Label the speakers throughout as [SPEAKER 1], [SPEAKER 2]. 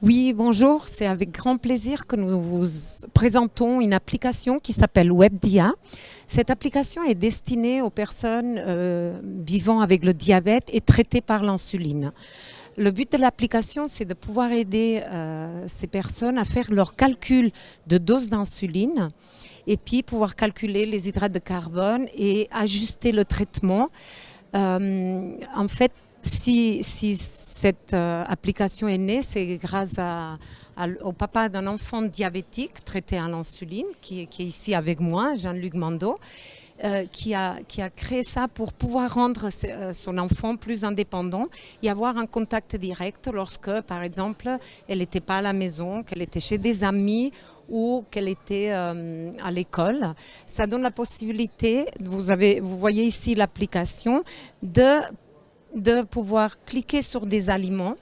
[SPEAKER 1] Oui, bonjour. C'est avec grand plaisir que nous vous présentons une application qui s'appelle WebDia. Cette application est destinée aux personnes vivant avec le diabète et traitées par l'insuline. Le but de l'application, c'est de pouvoir aider ces personnes à faire leur calcul de dose d'insuline et puis pouvoir calculer les hydrates de carbone et ajuster le traitement. En fait, si cette application est née, c'est grâce au papa d'un enfant diabétique traité à l'insuline, qui est ici avec moi, Jean-Luc Mando, qui a créé ça pour pouvoir rendre son enfant plus indépendant et avoir un contact direct lorsque, par exemple, elle n'était pas à la maison, qu'elle était chez des amis ou qu'elle était à l'école. Ça donne la possibilité, vous voyez ici l'application, de pouvoir cliquer sur des aliments.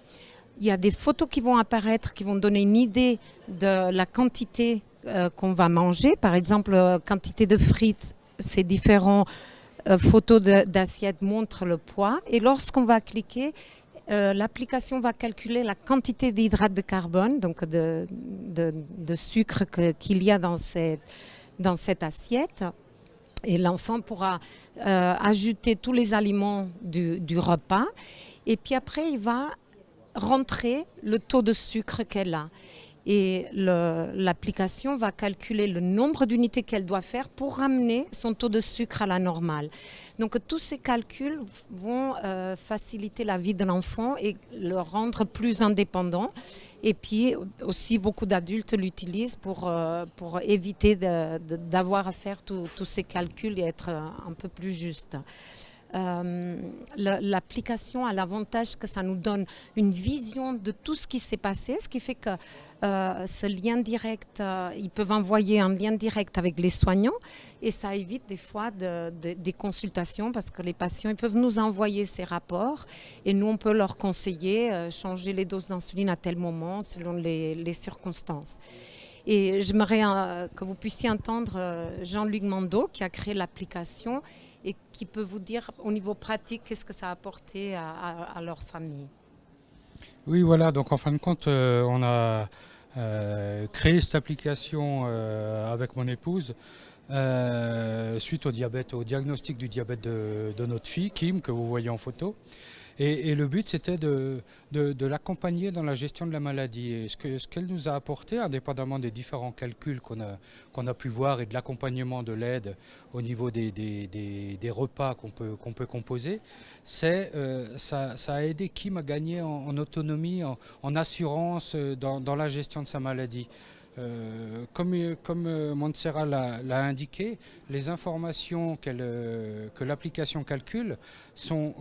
[SPEAKER 1] Il y a des photos qui vont apparaître, qui vont donner une idée de la quantité qu'on va manger. Par exemple, quantité de frites, ces différentes photos d'assiettes montrent le poids. Et lorsqu'on va cliquer, l'application va calculer la quantité d'hydrates de carbone, donc de sucre qu'il y a dans cette assiette. Et l'enfant pourra ajouter tous les aliments du repas. Et puis après, il va rentrer le taux de sucre qu'elle a. Et l'application va calculer le nombre d'unités qu'elle doit faire pour ramener son taux de sucre à la normale. Donc tous ces calculs vont faciliter la vie de l'enfant et le rendre plus indépendant. Et puis aussi beaucoup d'adultes l'utilisent pour éviter d'avoir à faire tous ces calculs et être un peu plus juste. L'application a l'avantage que ça nous donne une vision de tout ce qui s'est passé, ce qui fait que ce lien direct, ils peuvent envoyer un lien direct avec les soignants et ça évite des fois des consultations parce que les patients ils peuvent nous envoyer ces rapports et nous on peut leur conseiller changer les doses d'insuline à tel moment selon les circonstances. Et j'aimerais que vous puissiez entendre Jean-Luc Mando qui a créé l'application et qui peut vous dire au niveau pratique qu'est-ce que ça a apporté à leur famille.
[SPEAKER 2] Oui, voilà, donc en fin de compte, on a créé cette application avec mon épouse suite au diabète, au diagnostic du diabète de notre fille, Kim, que vous voyez en photo. Et le but, c'était de l'accompagner dans la gestion de la maladie. Et ce qu'elle nous a apporté, indépendamment des différents calculs qu'on a pu voir et de l'accompagnement de l'aide au niveau des repas qu'on peut composer, c'est ça a aidé Kim à gagner en autonomie, en assurance dans la gestion de sa maladie. Comme Montserrat l'a indiqué, les informations que l'application calcule sont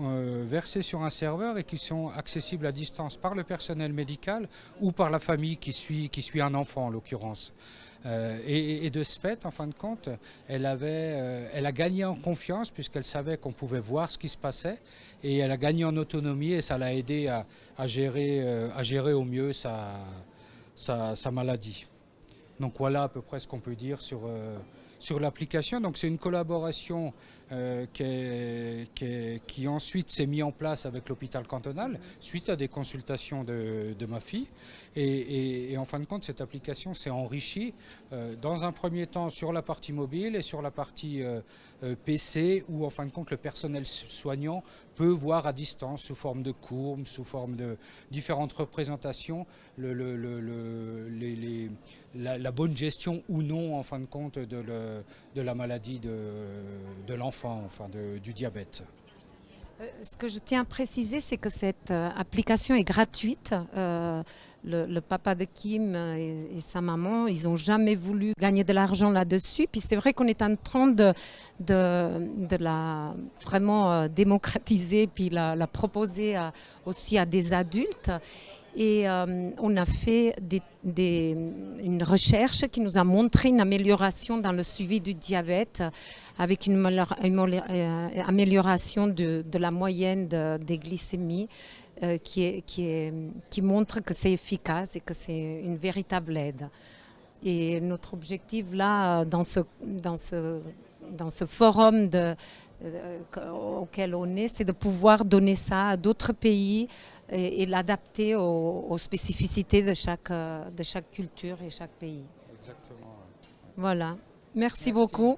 [SPEAKER 2] versées sur un serveur et qui sont accessibles à distance par le personnel médical ou par la famille qui suit un enfant en l'occurrence. Et de ce fait, en fin de compte, elle a gagné en confiance puisqu'elle savait qu'on pouvait voir ce qui se passait et elle a gagné en autonomie et ça l'a aidé à gérer au mieux sa maladie. Donc voilà à peu près ce qu'on peut dire sur l'application. Donc c'est une collaboration qui ensuite s'est mise en place avec l'hôpital cantonal suite à des consultations de ma fille. Et en fin de compte, cette application s'est enrichie dans un premier temps sur la partie mobile et sur la partie PC où en fin de compte le personnel soignant peut voir à distance sous forme de courbes, sous forme de différentes représentations la bonne gestion ou non en fin de compte de la maladie de l'enfant, enfin du diabète.
[SPEAKER 1] Ce que je tiens à préciser, c'est que cette application est gratuite. Le papa de Kim et sa maman, ils n'ont jamais voulu gagner de l'argent là-dessus. Puis c'est vrai qu'on est en train de la vraiment démocratiser, puis la proposer aussi à des adultes. Et on a fait une recherche qui nous a montré une amélioration dans le suivi du diabète avec une amélioration de la moyenne des glycémies qui montre que c'est efficace et que c'est une véritable aide. Et notre objectif là, dans ce forum auquel on est, c'est de pouvoir donner ça à d'autres pays et l'adapter aux spécificités de chaque culture et chaque pays.
[SPEAKER 2] Exactement.
[SPEAKER 1] Voilà. Merci
[SPEAKER 2] Merci.
[SPEAKER 1] beaucoup.